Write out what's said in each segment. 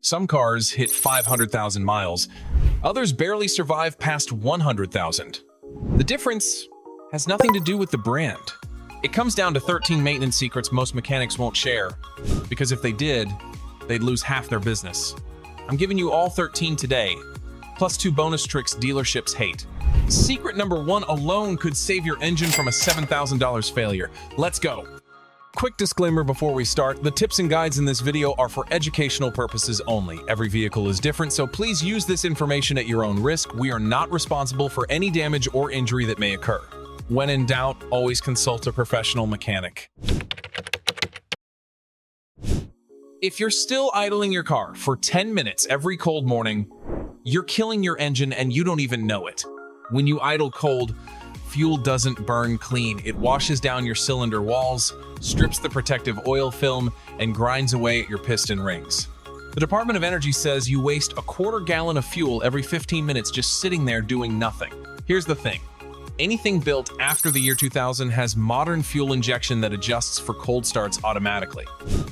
Some cars hit 500,000 miles. Others barely survive past 100,000. The difference has nothing to do with the brand. It comes down to 13 maintenance secrets most mechanics won't share, because if they did, they'd lose half their business. I'm giving you all 13 today, plus 2 bonus tricks dealerships hate. Secret number 1 alone could save your engine from a $7,000 failure. Let's go. Quick disclaimer before we start, the tips and guides in this video are for educational purposes only. Every vehicle is different, so please use this information at your own risk. We are not responsible for any damage or injury that may occur. When in doubt, always consult a professional mechanic. If you're still idling your car for 10 minutes every cold morning, you're killing your engine and you don't even know it. When you idle cold, fuel doesn't burn clean. It washes down your cylinder walls, strips the protective oil film, and grinds away at your piston rings. The Department of Energy says you waste a quarter gallon of fuel every 15 minutes just sitting there doing nothing. Here's the thing. Anything built after the year 2000 has modern fuel injection that adjusts for cold starts automatically.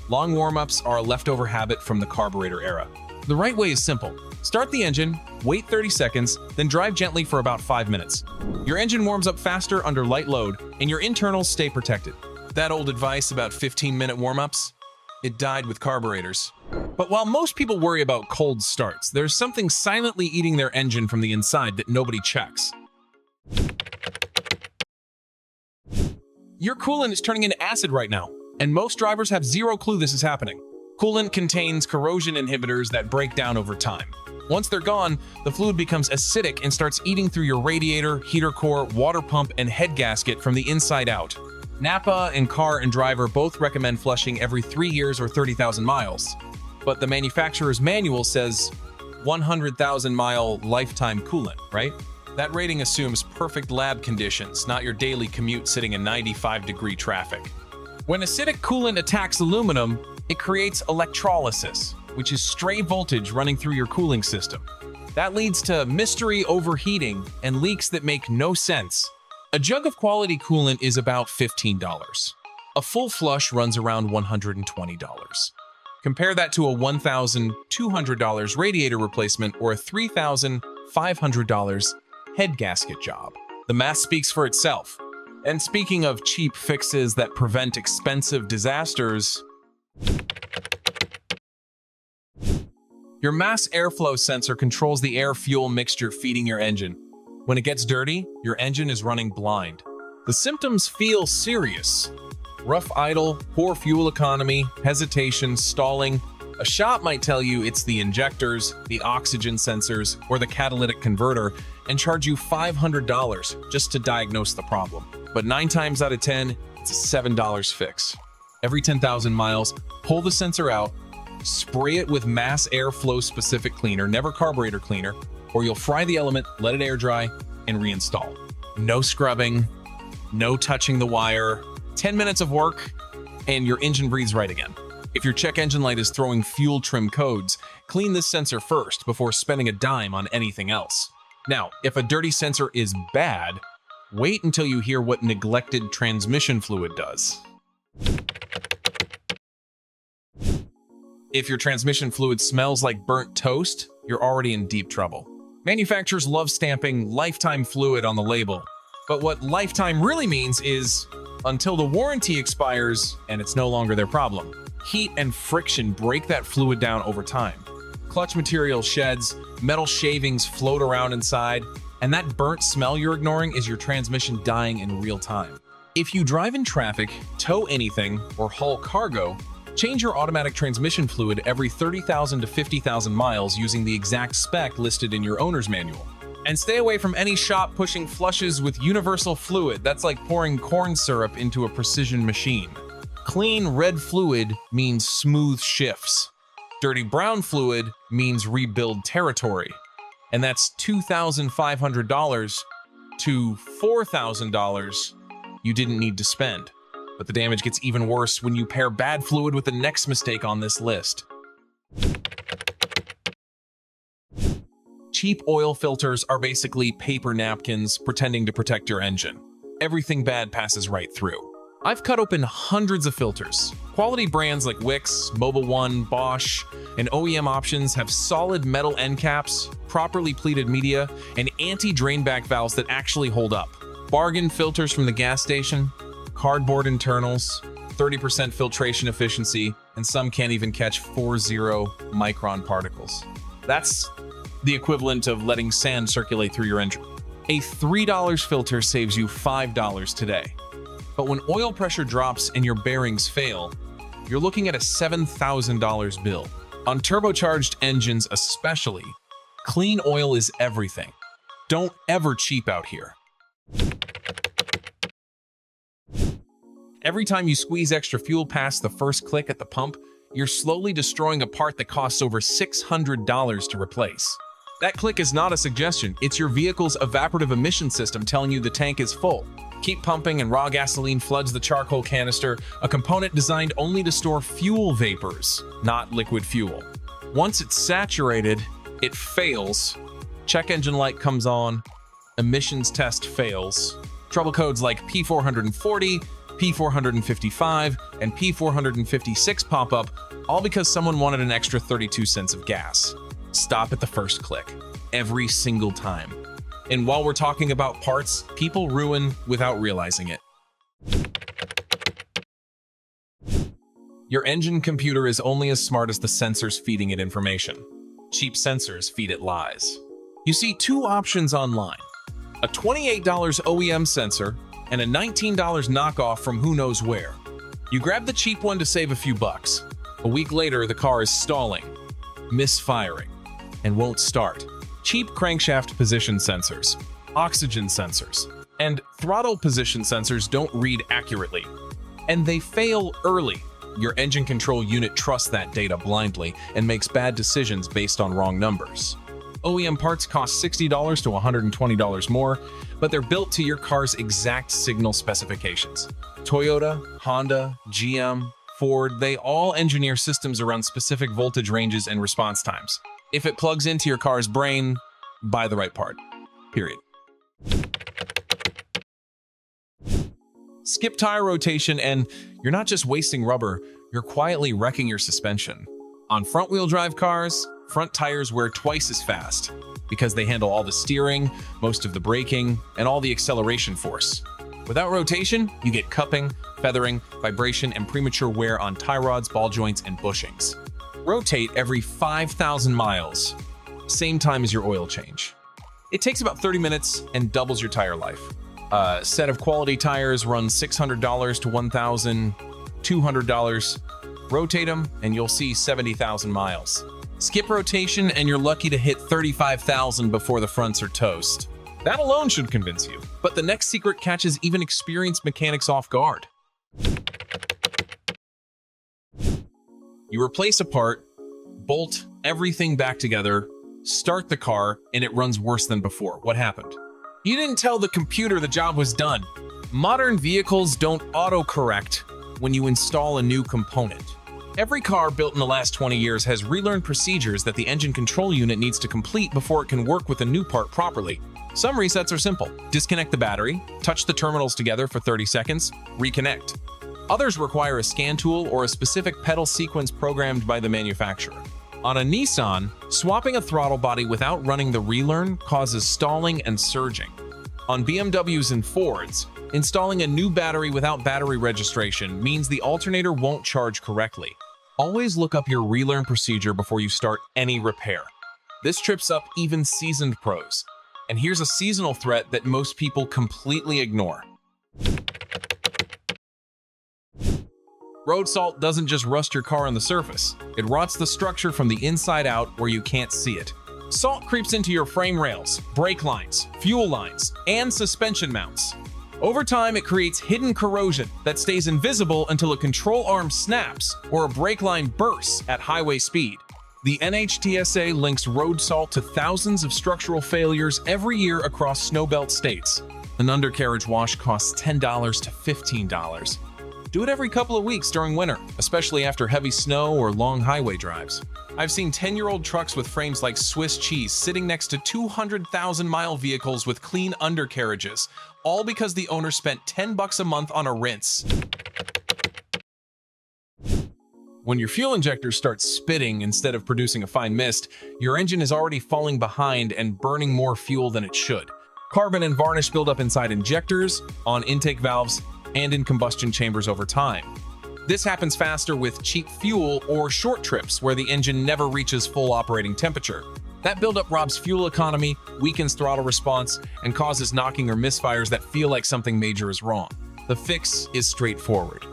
Long warm-ups are a leftover habit from the carburetor era. The right way is simple. Start the engine, wait 30 seconds, then drive gently for about 5 minutes. Your engine warms up faster under light load, and your internals stay protected. That old advice about 15-minute warm-ups? It died with carburetors. But while most people worry about cold starts, there's something silently eating their engine from the inside that nobody checks. Your coolant is turning into acid right now, and most drivers have zero clue this is happening. Coolant contains corrosion inhibitors that break down over time. Once they're gone, the fluid becomes acidic and starts eating through your radiator, heater core, water pump, and head gasket from the inside out. Napa and Car and Driver both recommend flushing every 3 years or 30,000 miles. But the manufacturer's manual says 100,000-mile lifetime coolant, right? That rating assumes perfect lab conditions, not your daily commute sitting in 95-degree traffic. When acidic coolant attacks aluminum, it creates electrolysis, which is stray voltage running through your cooling system. That leads to mystery overheating and leaks that make no sense. A jug of quality coolant is about $15. A full flush runs around $120. Compare that to a $1,200 radiator replacement or a $3,500 head gasket job. The math speaks for itself. And speaking of cheap fixes that prevent expensive disasters, your mass airflow sensor controls the air-fuel mixture feeding your engine. When it gets dirty, your engine is running blind. The symptoms feel serious. Rough idle, poor fuel economy, hesitation, stalling. A shop might tell you it's the injectors, the oxygen sensors, or the catalytic converter and charge you $500 just to diagnose the problem. But 9 times out of 10, it's a $7 fix. Every 10,000 miles, pull the sensor out, spray it with mass airflow specific cleaner, never carburetor cleaner, or you'll fry the element, let it air dry, and reinstall. No scrubbing, no touching the wire, 10 minutes of work, and your engine breathes right again. If your check engine light is throwing fuel trim codes, clean this sensor first before spending a dime on anything else. Now, if a dirty sensor is bad, wait until you hear what neglected transmission fluid does. If your transmission fluid smells like burnt toast, you're already in deep trouble. Manufacturers love stamping lifetime fluid on the label, but what lifetime really means is until the warranty expires and it's no longer their problem. Heat and friction break that fluid down over time. Clutch material sheds, metal shavings float around inside, and that burnt smell you're ignoring is your transmission dying in real time. If you drive in traffic, tow anything, or haul cargo, change your automatic transmission fluid every 30,000 to 50,000 miles using the exact spec listed in your owner's manual. And stay away from any shop pushing flushes with universal fluid. That's like pouring corn syrup into a precision machine. Clean red fluid means smooth shifts. Dirty brown fluid means rebuild territory. And that's $2,500 to $4,000 you didn't need to spend. But the damage gets even worse when you pair bad fluid with the next mistake on this list. Cheap oil filters are basically paper napkins pretending to protect your engine. Everything bad passes right through. I've cut open hundreds of filters. Quality brands like Wix, Mobil 1, Bosch, and OEM options have solid metal end caps, properly pleated media, and anti-drainback valves that actually hold up. Bargain filters from the gas station, cardboard internals, 30% filtration efficiency, and some can't even catch 40 micron particles. That's the equivalent of letting sand circulate through your engine. A $3 filter saves you $5 today. But when oil pressure drops and your bearings fail, you're looking at a $7,000 bill. On turbocharged engines especially, clean oil is everything. Don't ever cheap out here. Every time you squeeze extra fuel past the first click at the pump, you're slowly destroying a part that costs over $600 to replace. That click is not a suggestion, it's your vehicle's evaporative emission system telling you the tank is full. Keep pumping and raw gasoline floods the charcoal canister, a component designed only to store fuel vapors, not liquid fuel. Once it's saturated, it fails. Check engine light comes on, emissions test fails. Trouble codes like P440, P455, and P456 pop up, all because someone wanted an extra 32 cents of gas. Stop at the first click, every single time. And while we're talking about parts, people ruin without realizing it. Your engine computer is only as smart as the sensors feeding it information. Cheap sensors feed it lies. You see two options online: a $28 OEM sensor and a $19 knockoff from who knows where. You grab the cheap one to save a few bucks. A week later, the car is stalling, misfiring, and won't start. Cheap crankshaft position sensors, oxygen sensors, and throttle position sensors don't read accurately, and they fail early. Your engine control unit trusts that data blindly and makes bad decisions based on wrong numbers. OEM parts cost $60 to $120 more, but they're built to your car's exact signal specifications. Toyota, Honda, GM, Ford, they all engineer systems around specific voltage ranges and response times. If it plugs into your car's brain, buy the right part. Period. Skip tire rotation and you're not just wasting rubber, you're quietly wrecking your suspension. On front-wheel drive cars, front tires wear twice as fast because they handle all the steering, most of the braking, and all the acceleration force. Without rotation, you get cupping, feathering, vibration, and premature wear on tie rods, ball joints, and bushings. Rotate every 5,000 miles, same time as your oil change. It takes about 30 minutes and doubles your tire life. A set of quality tires runs $600 to $1,200. Rotate them and you'll see 70,000 miles. Skip rotation and you're lucky to hit 35,000 before the fronts are toast. That alone should convince you. But the next secret catches even experienced mechanics off guard. You replace a part, bolt everything back together, start the car, and it runs worse than before. What happened? You didn't tell the computer the job was done. Modern vehicles don't autocorrect when you install a new component. Every car built in the last 20 years has relearned procedures that the engine control unit needs to complete before it can work with a new part properly. Some resets are simple. Disconnect the battery, touch the terminals together for 30 seconds, reconnect. Others require a scan tool or a specific pedal sequence programmed by the manufacturer. On a Nissan, swapping a throttle body without running the relearn causes stalling and surging. On BMWs and Fords, installing a new battery without battery registration means the alternator won't charge correctly. Always look up your relearn procedure before you start any repair. This trips up even seasoned pros. And here's a seasonal threat that most people completely ignore. Road salt doesn't just rust your car on the surface. It rots the structure from the inside out where you can't see it. Salt creeps into your frame rails, brake lines, fuel lines, and suspension mounts. Over time, it creates hidden corrosion that stays invisible until a control arm snaps or a brake line bursts at highway speed. The NHTSA links road salt to thousands of structural failures every year across snowbelt states. An undercarriage wash costs $10 to $15. Do it every couple of weeks during winter, especially after heavy snow or long highway drives. I've seen 10-year-old trucks with frames like Swiss cheese sitting next to 200,000-mile vehicles with clean undercarriages, all because the owner spent $10 a month on a rinse. When your fuel injector starts spitting instead of producing a fine mist, your engine is already falling behind and burning more fuel than it should. Carbon and varnish build up inside injectors, on intake valves, and in combustion chambers over time. This happens faster with cheap fuel or short trips where the engine never reaches full operating temperature. That buildup robs fuel economy, weakens throttle response, and causes knocking or misfires that feel like something major is wrong. The fix is straightforward.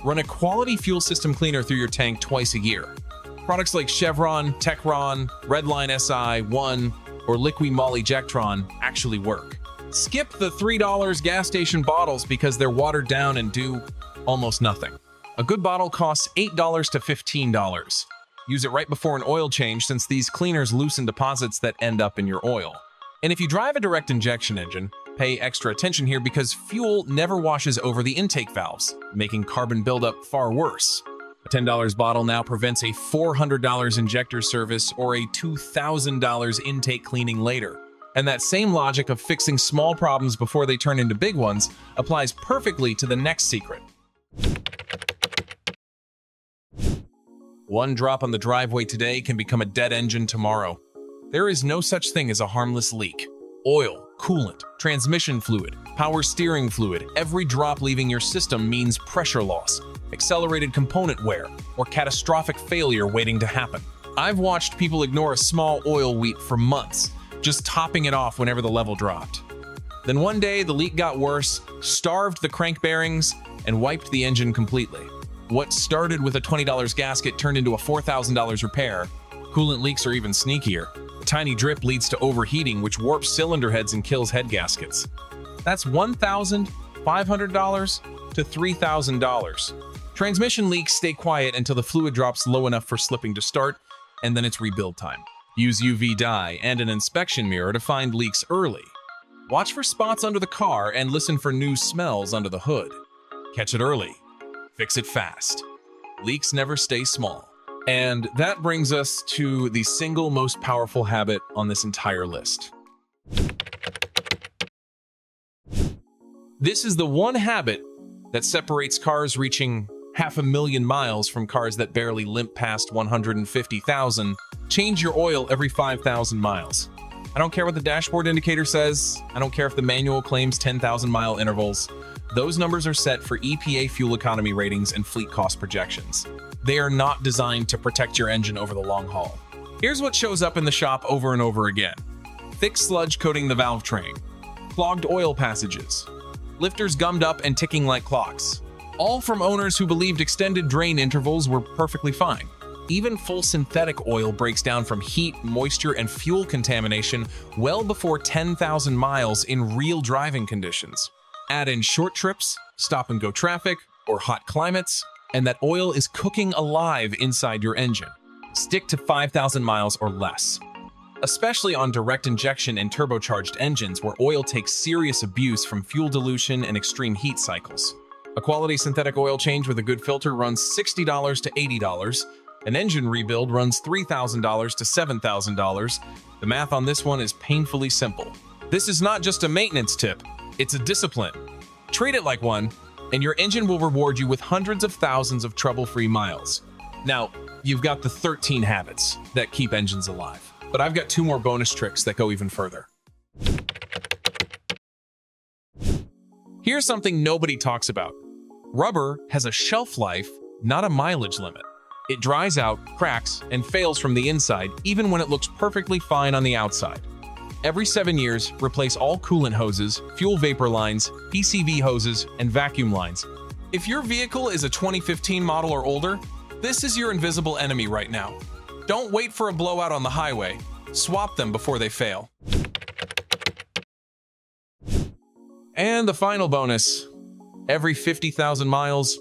Run a quality fuel system cleaner through your tank twice a year. Products like Chevron, Techron, Redline SI1, or Liqui Moly Jectron actually work. Skip the $3 gas station bottles because they're watered down and do almost nothing. A good bottle costs $8 to $15. Use it right before an oil change since these cleaners loosen deposits that end up in your oil. And if you drive a direct injection engine, pay extra attention here because fuel never washes over the intake valves, making carbon buildup far worse. A $10 bottle now prevents a $400 injector service or a $2,000 intake cleaning later. And that same logic of fixing small problems before they turn into big ones applies perfectly to the next secret. One drop on the driveway today can become a dead engine tomorrow. There is no such thing as a harmless leak. Oil, coolant, transmission fluid, power steering fluid, every drop leaving your system means pressure loss, accelerated component wear, or catastrophic failure waiting to happen. I've watched people ignore a small oil leak for months, just topping it off whenever the level dropped. Then one day the leak got worse, starved the crank bearings, and wiped the engine completely. What started with a $20 gasket turned into a $4,000 repair. Coolant leaks are even sneakier. A tiny drip leads to overheating, which warps cylinder heads and kills head gaskets. That's $1,500 to $3,000. Transmission leaks stay quiet until the fluid drops low enough for slipping to start, and then it's rebuild time. Use UV dye and an inspection mirror to find leaks early. Watch for spots under the car and listen for new smells under the hood. Catch it early. Fix it fast. Leaks never stay small. And that brings us to the single most powerful habit on this entire list. This is the one habit that separates cars reaching 500,000 miles from cars that barely limp past 150,000. Change your oil every 5,000 miles. I don't care what the dashboard indicator says. I don't care if the manual claims 10,000-mile intervals. Those numbers are set for EPA fuel economy ratings and fleet cost projections. They are not designed to protect your engine over the long haul. Here's what shows up in the shop over and over again. Thick sludge coating the valve train, clogged oil passages, lifters gummed up and ticking like clocks. All from owners who believed extended drain intervals were perfectly fine. Even full synthetic oil breaks down from heat, moisture, and fuel contamination well before 10,000 miles in real driving conditions. Add in short trips, stop-and-go traffic, or hot climates, and that oil is cooking alive inside your engine. Stick to 5,000 miles or less. Especially on direct injection and turbocharged engines where oil takes serious abuse from fuel dilution and extreme heat cycles. A quality synthetic oil change with a good filter runs $60 to $80. An engine rebuild runs $3,000 to $7,000. The math on this one is painfully simple. This is not just a maintenance tip, it's a discipline. Treat it like one, and your engine will reward you with hundreds of thousands of trouble-free miles. Now, you've got the 13 habits that keep engines alive, but I've got 2 more bonus tricks that go even further. Here's something nobody talks about. Rubber has a shelf life, not a mileage limit. It dries out, cracks, and fails from the inside, even when it looks perfectly fine on the outside. Every 7 years, replace all coolant hoses, fuel vapor lines, PCV hoses, and vacuum lines. If your vehicle is a 2015 model or older, this is your invisible enemy right now. Don't wait for a blowout on the highway. Swap them before they fail. And the final bonus. Every 50,000 miles,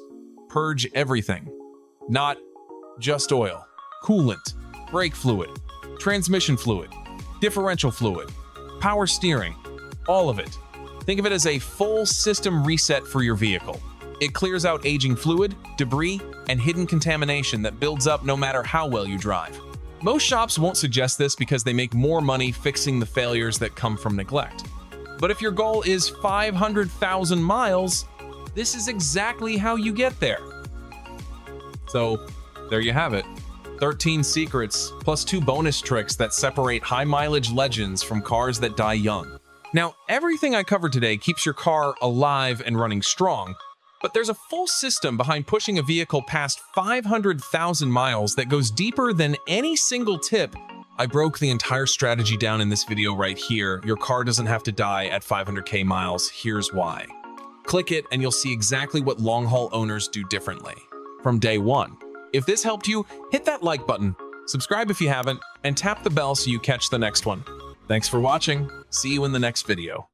purge everything. Not just oil, coolant, brake fluid, transmission fluid, differential fluid, power steering, all of it. Think of it as a full system reset for your vehicle. It clears out aging fluid, debris, and hidden contamination that builds up no matter how well you drive. Most shops won't suggest this because they make more money fixing the failures that come from neglect. But if your goal is 500,000 miles, this is exactly how you get there. So, There you have it. 13 secrets, plus 2 bonus tricks that separate high-mileage legends from cars that die young. Now, everything I covered today keeps your car alive and running strong, but there's a full system behind pushing a vehicle past 500,000 miles that goes deeper than any single tip. I broke the entire strategy down in this video right here. Your car doesn't have to die at 500k miles. Here's why. Click it and you'll see exactly what long-haul owners do differently from day one. If this helped you, hit that like button, subscribe if you haven't, and tap the bell so you catch the next one. Thanks for watching. See you in the next video.